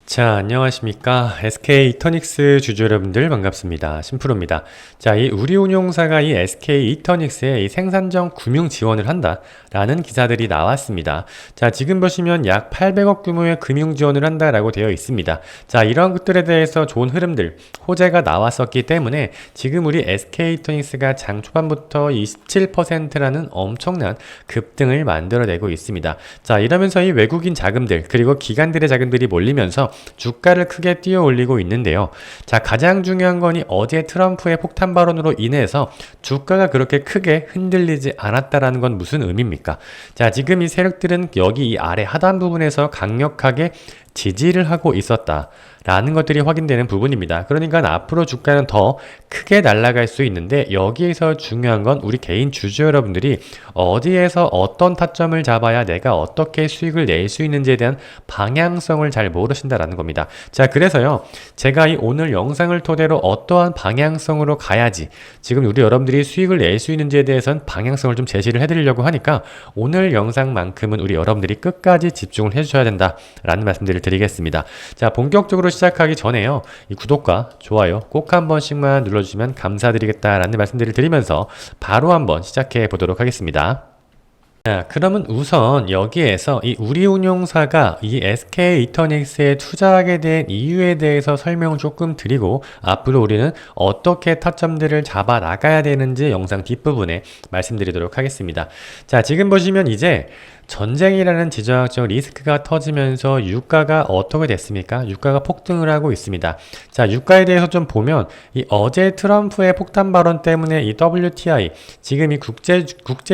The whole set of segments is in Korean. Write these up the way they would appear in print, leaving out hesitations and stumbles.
자, 안녕하십니까. SK 이터닉스 주주 여러분들 반갑습니다. 신프로입니다. 자, 이 우리 운용사가 이 SK 이터닉스에 이 생산정 금융 지원을 한다라는 기사들이 나왔습니다. 자, 지금 보시면 약 800억 규모의 금융 지원을 한다라고 되어 있습니다. 자, 이러한 것들에 대해서 좋은 흐름들, 호재가 나왔었기 때문에 지금 우리 SK 이터닉스가 장 초반부터 27%라는 엄청난 급등을 만들어내고 있습니다. 자, 이러면서 이 외국인 자금들, 그리고 기관들의 자금들이 몰리면서 주가를 크게 뛰어 올리고 있는데요. 자, 가장 중요한 건이 어제 트럼프의 폭탄 발언으로 인해서 주가가 그렇게 크게 흔들리지 않았다라는 건 무슨 의미입니까? 자, 지금 이 세력들은 여기 이 아래 하단 부분에서 강력하게 지지를 하고 있었다 라는 것들이 확인되는 부분입니다. 그러니까 앞으로 주가는 더 크게 날아갈 수 있는데, 여기에서 중요한 건 우리 개인 주주 여러분들이 어디에서 어떤 타점을 잡아야 내가 어떻게 수익을 낼 수 있는지에 대한 방향성을 잘 모르신다라는 겁니다. 자, 그래서요, 제가 이 오늘 영상을 토대로 어떠한 방향성으로 가야지 지금 우리 여러분들이 수익을 낼 수 있는지에 대해서는 방향성을 좀 제시를 해드리려고 하니까, 오늘 영상만큼은 우리 여러분들이 끝까지 집중을 해주셔야 된다라는 말씀들을 드리겠습니다. 자, 본격적으로 시작하기 전에요, 이 구독과 좋아요 꼭 한 번씩만 눌러주시면 감사드리겠다라는 말씀들을 드리면서 바로 한번 시작해 보도록 하겠습니다. 자, 그러면 우선 여기에서 이 우리운용사가 이 SK 이터닉스에 투자하게 된 이유에 대해서 설명을 조금 드리고, 앞으로 우리는 어떻게 타점들을 잡아 나가야 되는지 영상 뒷부분에 말씀드리도록 하겠습니다. 자, 지금 보시면 이제 전쟁이라는 지정학적 리스크가 터지면서 유가가 어떻게 됐습니까? 유가가 폭등을 하고 있습니다. 자, 유가에 대해서 좀 보면 이 어제 트럼프의 폭탄 발언 때문에 이 WTI, 지금 이 국제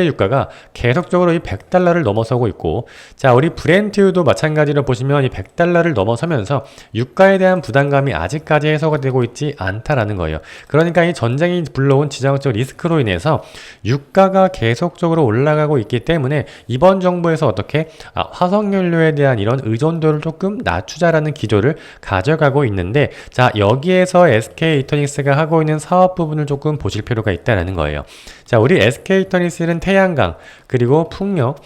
유가가 계속적으로 이 100달러를 넘어서고 있고, 자, 우리 브렌트유도 마찬가지로 보시면 이 100달러를 넘어서면서 유가에 대한 부담감이 아직까지 해소가 되고 있지 않다라는 거예요. 그러니까 이 전쟁이 불러온 지정학적 리스크로 인해서 유가가 계속적으로 올라가고 있기 때문에 이번 정부에서 어떻게 화석연료에 대한 이런 의존도를 조금 낮추자라는 기조를 가져가고 있는데, 자, 여기에서 SK 이터닉스가 하고 있는 사업 부분을 조금 보실 필요가 있다는 거예요. 자, 우리 SK 이터닉스는 태양광, 그리고 풍력,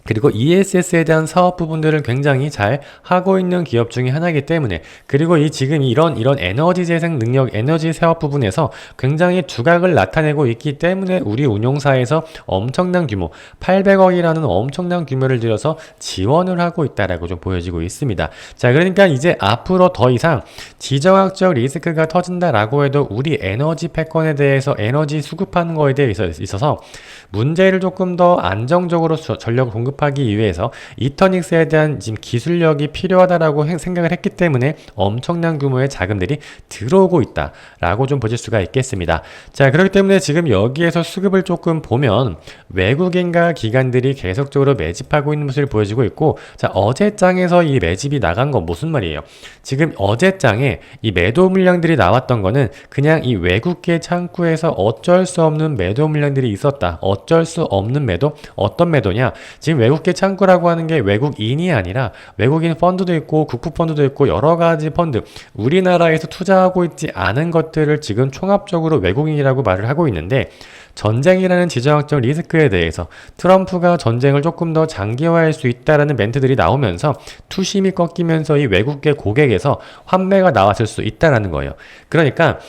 그리고 ESS에 대한 사업 부분들을 굉장히 잘 하고 있는 기업 중에 하나이기 때문에, 그리고 이 지금 이런 에너지 재생 능력, 에너지 사업 부분에서 굉장히 두각을 나타내고 있기 때문에 우리 운용사에서 엄청난 규모 800억이라는 엄청난 규모를 들여서 지원을 하고 있다라고 좀 보여지고 있습니다. 자, 그러니까 이제 앞으로 더 이상 지정학적 리스크가 터진다라고 해도 우리 에너지 패권에 대해서, 에너지 수급하는 거에 대해 있어서 문제를 조금 더 안정적으로 전력을 공급하기 위해서 이터닉스에 대한 지금 기술력이 필요하다라고 생각을 했기 때문에 엄청난 규모의 자금들이 들어오고 있다라고 좀 보실 수가 있겠습니다. 자, 그렇기 때문에 지금 여기에서 수급을 조금 보면 외국인과 기관들이 계속적으로 매집하고 있는 모습을 보여지고 있고, 자, 어제 장에서 이 매집이 나간 건 무슨 말이에요? 지금 어제 장에 이 매도 물량들이 나왔던 거는 그냥 이 외국계 창구에서 어쩔 수 없는 매도 물량들이 있었다. 어쩔 수 없는 매도? 어떤 매도냐? 지금 외국계 창구라고 하는 게 외국인이 아니라 외국인 펀드도 있고 국부 펀드도 있고 여러 가지 펀드, 우리나라에서 투자하고 있지 않은 것들을 지금 총합적으로 외국인이라고 말을 하고 있는데, 전쟁이라는 지정학적 리스크에 대해서 트럼프가 전쟁을 조금 더 장기화할 수 있다라는 멘트들이 나오면서 투심이 꺾이면서 이 외국계 고객에서 환매가 나왔을 수 있다라는 거예요. 그러니까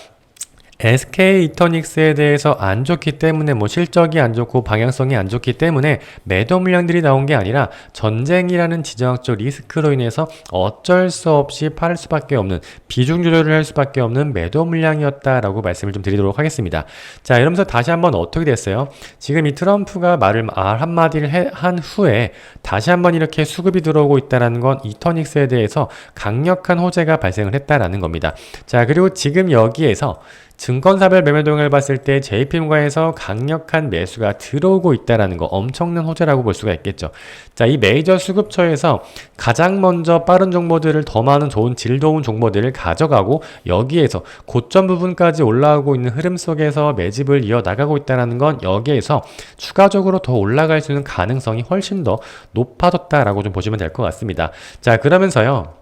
SK 이터닉스에 대해서 안 좋기 때문에, 뭐 실적이 안 좋고 방향성이 안 좋기 때문에 매도 물량들이 나온 게 아니라 전쟁이라는 지정학적 리스크로 인해서 어쩔 수 없이 팔 수밖에 없는, 비중 조절을 할 수밖에 없는 매도 물량이었다라고 말씀을 좀 드리도록 하겠습니다. 자, 이러면서 다시 한번 어떻게 됐어요? 지금 이 트럼프가 말 한마디를 한 후에 다시 한번 이렇게 수급이 들어오고 있다는 건 이터닉스에 대해서 강력한 호재가 발생을 했다라는 겁니다. 자, 그리고 지금 여기에서 증권사별 매매 동향을 봤을 때 JPM과에서 강력한 매수가 들어오고 있다는 거 엄청난 호재라고 볼 수가 있겠죠. 자, 이 메이저 수급처에서 가장 먼저 빠른 정보들을, 더 많은 좋은 질 좋은 정보들을 가져가고 여기에서 고점 부분까지 올라오고 있는 흐름 속에서 매집을 이어나가고 있다는 건 여기에서 추가적으로 더 올라갈 수 있는 가능성이 훨씬 더 높아졌다라고 좀 보시면 될 것 같습니다. 자, 그러면서요,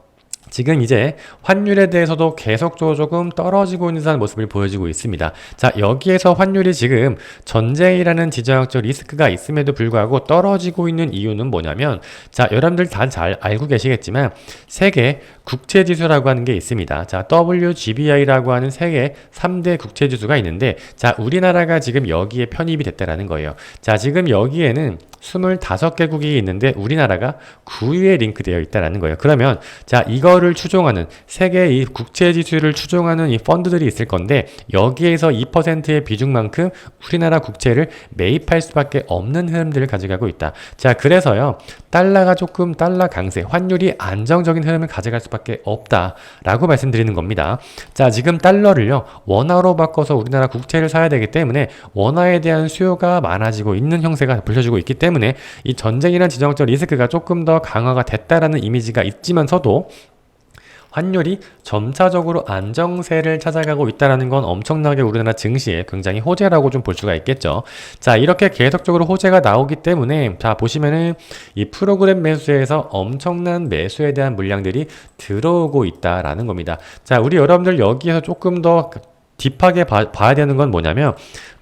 지금 이제 환율에 대해서도 계속적으로 조금 떨어지고 있는 듯한 모습을 보여주고 있습니다. 자, 여기에서 환율이 지금 전쟁이라는 지정학적 리스크가 있음에도 불구하고 떨어지고 있는 이유는 뭐냐면, 자, 여러분들 다 잘 알고 계시겠지만 세계 국채지수라고 하는 게 있습니다. 자, WGBI라고 하는 세계 3대 국채지수가 있는데, 자, 우리나라가 지금 여기에 편입이 됐다라는 거예요. 자, 지금 여기에는 25개국이 있는데 우리나라가 9위에 링크되어 있다라는 거예요. 그러면 자, 이거를 추종하는 세계 이 국채 지수를 추종하는 이 펀드들이 있을 건데, 여기에서 2%의 비중만큼 우리나라 국채를 매입할 수밖에 없는 흐름들을 가져가고 있다. 자, 그래서요, 달러가 조금 달러 강세, 환율이 안정적인 흐름을 가져갈 수밖에 없다라고 말씀드리는 겁니다. 자, 지금 달러를요 원화로 바꿔서 우리나라 국채를 사야 되기 때문에 원화에 대한 수요가 많아지고 있는 형세가 불려지고 있기 때문에 이 전쟁이란 지정학적 리스크가 조금 더 강화가 됐다라는 이미지가 있지만서도 환율이 점차적으로 안정세를 찾아가고 있다는 건 엄청나게 우리나라 증시에 굉장히 호재라고 좀 볼 수가 있겠죠. 자, 이렇게 계속적으로 호재가 나오기 때문에, 자, 보시면은 이 프로그램 매수에서 엄청난 매수에 대한 물량들이 들어오고 있다라는 겁니다. 자, 우리 여러분들 여기에서 조금 더 딥하게 봐야 되는 건 뭐냐면,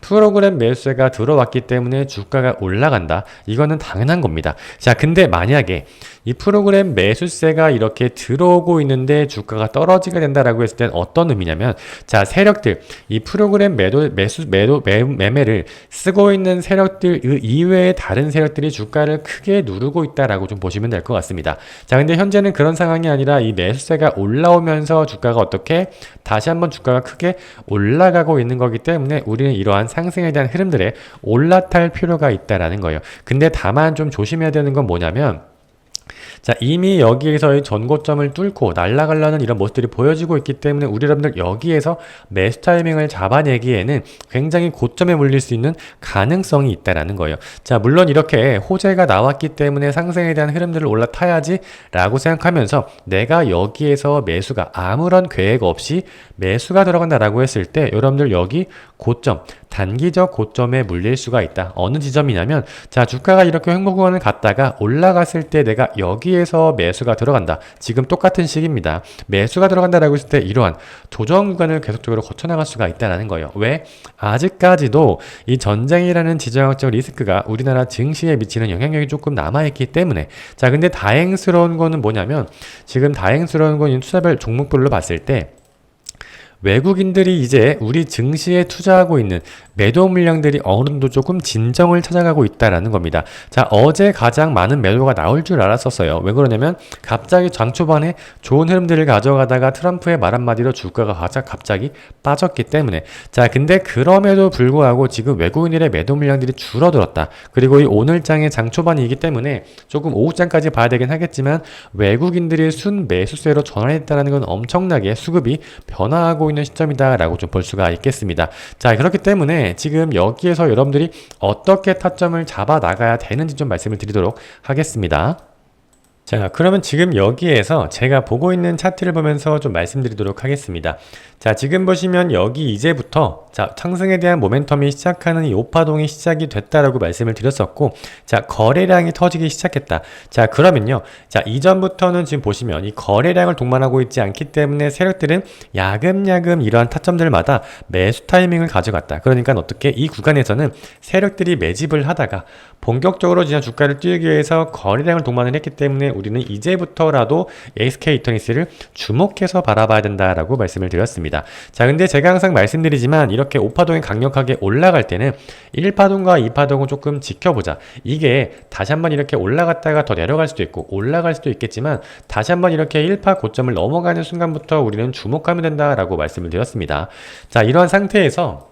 프로그램 매수세가 들어왔기 때문에 주가가 올라간다. 이거는 당연한 겁니다. 자, 근데 만약에 이 프로그램 매수세가 이렇게 들어오고 있는데 주가가 떨어지게 된다라고 했을 땐 어떤 의미냐면, 자, 세력들, 이 프로그램 매매를 쓰고 있는 세력들 이외의 다른 세력들이 주가를 크게 누르고 있다라고 좀 보시면 될 것 같습니다. 자, 근데 현재는 그런 상황이 아니라 이 매수세가 올라오면서 주가가 어떻게 다시 한번 주가가 크게 올라가고 있는 거기 때문에 우리는 이러한 상승에 대한 흐름들에 올라탈 필요가 있다라는 거예요. 근데 다만 좀 조심해야 되는 건 뭐냐면, 자, 이미 여기에서의 전고점을 뚫고 날아가려는 이런 모습들이 보여지고 있기 때문에 우리 여러분들 여기에서 매수 타이밍을 잡아내기에는 굉장히 고점에 물릴 수 있는 가능성이 있다라는 거예요. 자, 물론 이렇게 호재가 나왔기 때문에 상승에 대한 흐름들을 올라타야지 라고 생각하면서 내가 여기에서 매수가 아무런 계획 없이 매수가 들어간다라고 했을 때 여러분들 여기 고점, 단기적 고점에 물릴 수가 있다. 어느 지점이냐면, 자, 주가가 이렇게 횡보구간을 갔다가 올라갔을 때 내가 여기에서 매수가 들어간다. 지금 똑같은 식입니다. 매수가 들어간다라고 했을 때 이러한 조정 구간을 계속적으로 거쳐나갈 수가 있다는 거예요. 왜? 아직까지도 이 전쟁이라는 지정학적 리스크가 우리나라 증시에 미치는 영향력이 조금 남아있기 때문에, 자, 근데 다행스러운 거는 뭐냐면, 지금 다행스러운 건 이 투자별 종목별로 봤을 때 외국인들이 이제 우리 증시에 투자하고 있는 매도 물량들이 어느 정도 조금 진정을 찾아가고 있다라는 겁니다. 자, 어제 가장 많은 매도가 나올 줄 알았었어요. 왜 그러냐면 갑자기 장 초반에 좋은 흐름들을 가져가다가 트럼프의 말 한마디로 주가가 갑자기 빠졌기 때문에. 자, 근데 그럼에도 불구하고 지금 외국인들의 매도 물량들이 줄어들었다. 그리고 이 오늘장의 장 초반이기 때문에 조금 오후장까지 봐야 되긴 하겠지만 외국인들이 순 매수세로 전환했다는 건 엄청나게 수급이 변화하고 있는 시점이다라고 좀 볼 수가 있겠습니다. 자, 그렇기 때문에 지금 여기에서 여러분들이 어떻게 타점을 잡아 나가야 되는지 좀 말씀을 드리도록 하겠습니다. 자, 그러면 지금 여기에서 제가 보고 있는 차트를 보면서 좀 말씀드리도록 하겠습니다. 자, 지금 보시면 여기 이제부터 자, 상승에 대한 모멘텀이 시작하는 이 오파동이 시작이 됐다라고 말씀을 드렸었고, 자, 거래량이 터지기 시작했다. 자, 그러면요, 자, 이전부터는 지금 보시면 이 거래량을 동반하고 있지 않기 때문에 세력들은 야금야금 이러한 타점들마다 매수 타이밍을 가져갔다. 그러니까 어떻게 이 구간에서는 세력들이 매집을 하다가 본격적으로 진짜 주가를 띄우기 위해서 거래량을 동반을 했기 때문에 우리는 이제부터라도 SK 이터닉스를 주목해서 바라봐야 된다라고 말씀을 드렸습니다. 자, 근데 제가 항상 말씀드리지만 이렇게 5파동이 강력하게 올라갈 때는 1파동과 2파동을 조금 지켜보자. 이게 다시 한번 이렇게 올라갔다가 더 내려갈 수도 있고 올라갈 수도 있겠지만 다시 한번 이렇게 1파 고점을 넘어가는 순간부터 우리는 주목하면 된다라고 말씀을 드렸습니다. 자, 이러한 상태에서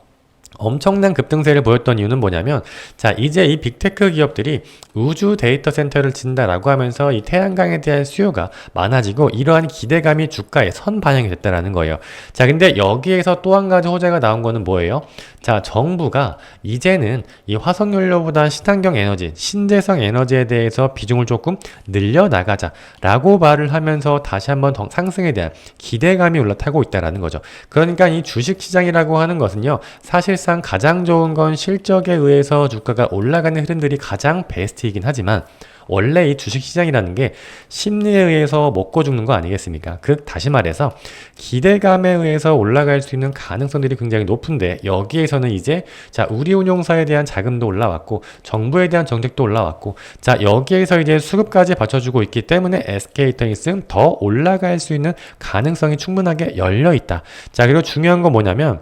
엄청난 급등세를 보였던 이유는 뭐냐면, 자, 이제 이 빅테크 기업들이 우주 데이터 센터를 진다라고 하면서 이 태양광에 대한 수요가 많아지고 이러한 기대감이 주가에 선반영이 됐다라는 거예요. 자, 근데 여기에서 또 한 가지 호재가 나온 거는 뭐예요? 자, 정부가 이제는 이 화석연료보다 친환경 에너지, 신재생 에너지에 대해서 비중을 조금 늘려나가자라고 말을 하면서 다시 한번 더 상승에 대한 기대감이 올라타고 있다라는 거죠. 그러니까 이 주식시장이라고 하는 것은요, 사실상 가장 좋은 건 실적에 의해서 주가가 올라가는 흐름들이 가장 베스트이긴 하지만 원래 이 주식시장이라는 게 심리에 의해서 먹고 죽는 거 아니겠습니까? 다시 말해서 기대감에 의해서 올라갈 수 있는 가능성들이 굉장히 높은데 여기에서는 이제 자, 우리 운용사에 대한 자금도 올라왔고 정부에 대한 정책도 올라왔고 자, 여기에서 이제 수급까지 받쳐주고 있기 때문에 SK이터닉스는 더 올라갈 수 있는 가능성이 충분하게 열려 있다. 자, 그리고 중요한 건 뭐냐면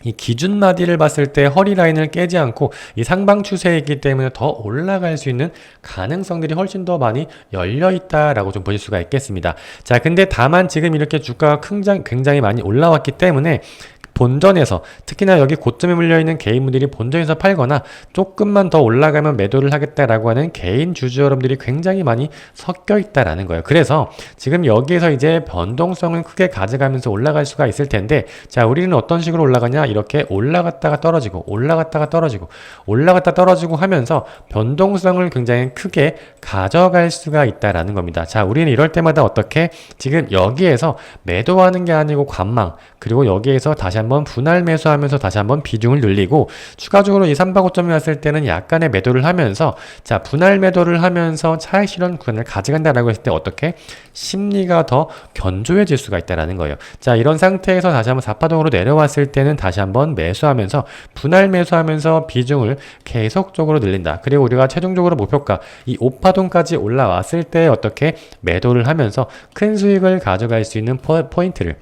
이 기준 마디를 봤을 때 허리 라인을 깨지 않고 이 상방 추세에 있기 때문에 더 올라갈 수 있는 가능성들이 훨씬 더 많이 열려 있다라고 좀 보실 수가 있겠습니다. 자, 근데 다만 지금 이렇게 주가가 굉장히 많이 올라왔기 때문에 본전에서 특히나 여기 고점에 물려있는 개인분들이 본전에서 팔거나 조금만 더 올라가면 매도를 하겠다라고 하는 개인 주주 여러분들이 굉장히 많이 섞여 있다라는 거예요. 그래서 지금 여기에서 이제 변동성을 크게 가져가면서 올라갈 수가 있을 텐데 자, 우리는 어떤 식으로 올라가냐, 이렇게 올라갔다가 떨어지고 올라갔다가 떨어지고 올라갔다 떨어지고 하면서 변동성을 굉장히 크게 가져갈 수가 있다라는 겁니다. 자, 우리는 이럴 때마다 어떻게 지금 여기에서 매도하는 게 아니고 관망, 그리고 여기에서 다시 한번 분할 매수하면서 다시 한번 비중을 늘리고 추가적으로 이 3박5점이 왔을 때는 약간의 매도를 하면서 자, 분할 매도를 하면서 차익 실현 구간을 가져간다라고 했을 때 어떻게 심리가 더 견조해질 수가 있다라는 거예요. 자, 이런 상태에서 다시 한번 4파동으로 내려왔을 때는 다시 한번 매수하면서 분할 매수하면서 비중을 계속적으로 늘린다. 그리고 우리가 최종적으로 목표가 이 5파동까지 올라왔을 때 어떻게 매도를 하면서 큰 수익을 가져갈 수 있는 포인트를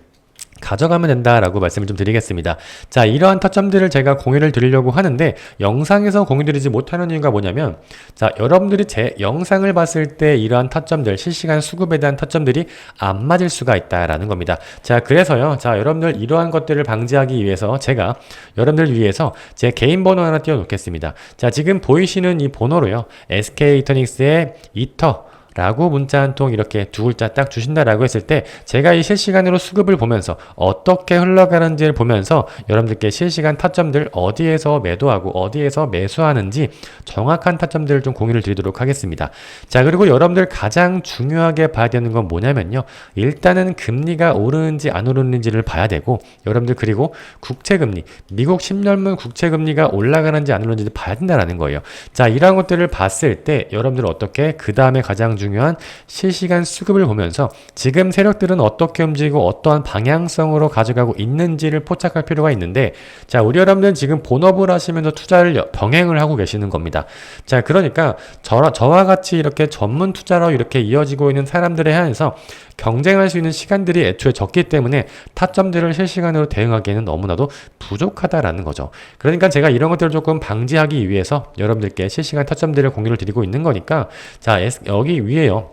가져가면 된다라고 말씀을 좀 드리겠습니다. 자, 이러한 타점들을 제가 공유를 드리려고 하는데 영상에서 공유드리지 못하는 이유가 뭐냐면 자, 여러분들이 제 영상을 봤을 때 이러한 타점들, 실시간 수급에 대한 타점들이 안 맞을 수가 있다라는 겁니다. 자, 그래서요. 자, 여러분들 이러한 것들을 방지하기 위해서 제가 여러분들 위해서 제 개인 번호 하나 띄워 놓겠습니다. 자, 지금 보이시는 이 번호로요. SK이터닉스의 이터 라고 문자 한 통 이렇게 두 글자 딱 주신다라고 했을 때 제가 이 실시간으로 수급을 보면서 어떻게 흘러가는지를 보면서 여러분들께 실시간 타점들 어디에서 매도하고 어디에서 매수하는지 정확한 타점들을 좀 공유를 드리도록 하겠습니다. 자, 그리고 여러분들 가장 중요하게 봐야 되는 건 뭐냐면요. 일단은 금리가 오르는지 안 오르는지를 봐야 되고 여러분들 그리고 국채금리, 미국 10년물 국채금리가 올라가는지 안 오르는지 봐야 된다는 거예요. 자, 이러한 것들을 봤을 때 여러분들 어떻게 그 다음에 가장 중요한 실시간 수급을 보면서 지금 세력들은 어떻게 움직이고 어떠한 방향성으로 가져가고 있는지를 포착할 필요가 있는데 자, 우리 여러분들은 지금 본업을 하시면서 투자를 병행을 하고 계시는 겁니다. 자, 그러니까 저와 같이 이렇게 전문 투자로 이렇게 이어지고 있는 사람들에 한해서 경쟁할 수 있는 시간들이 애초에 적기 때문에 타점들을 실시간으로 대응하기에는 너무나도 부족하다라는 거죠. 그러니까 제가 이런 것들을 조금 방지하기 위해서 여러분들께 실시간 타점들을 공유를 드리고 있는 거니까 자, 여기 위에요.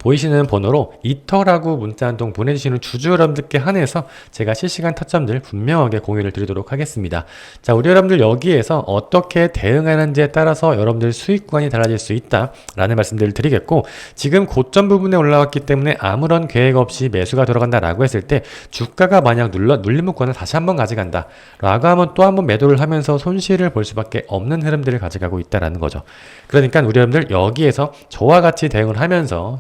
보이시는 번호로 이터라고 문자 한 통 보내주시는 주주 여러분들께 한해서 제가 실시간 타점들 분명하게 공유를 드리도록 하겠습니다. 자, 우리 여러분들 여기에서 어떻게 대응하는지에 따라서 여러분들 수익 구간이 달라질 수 있다라는 말씀들을 드리겠고 지금 고점 부분에 올라왔기 때문에 아무런 계획 없이 매수가 들어간다라고 했을 때 주가가 만약 눌림목권을 다시 한번 가져간다 라고 하면 또 한번 매도를 하면서 손실을 볼 수밖에 없는 흐름들을 가져가고 있다라는 거죠. 그러니까 우리 여러분들 여기에서 저와 같이 대응을 하면서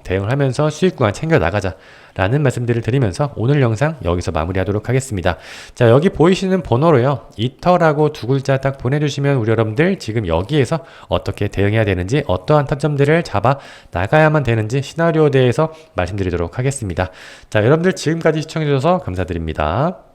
수익 구간 챙겨 나가자 라는 말씀들을 드리면서 오늘 영상 여기서 마무리하도록 하겠습니다. 자, 여기 보이시는 번호로요. 이터라고 두 글자 딱 보내주시면 우리 여러분들 지금 여기에서 어떻게 대응해야 되는지 어떠한 타점들을 잡아 나가야만 되는지 시나리오에 대해서 말씀드리도록 하겠습니다. 자, 여러분들 지금까지 시청해주셔서 감사드립니다.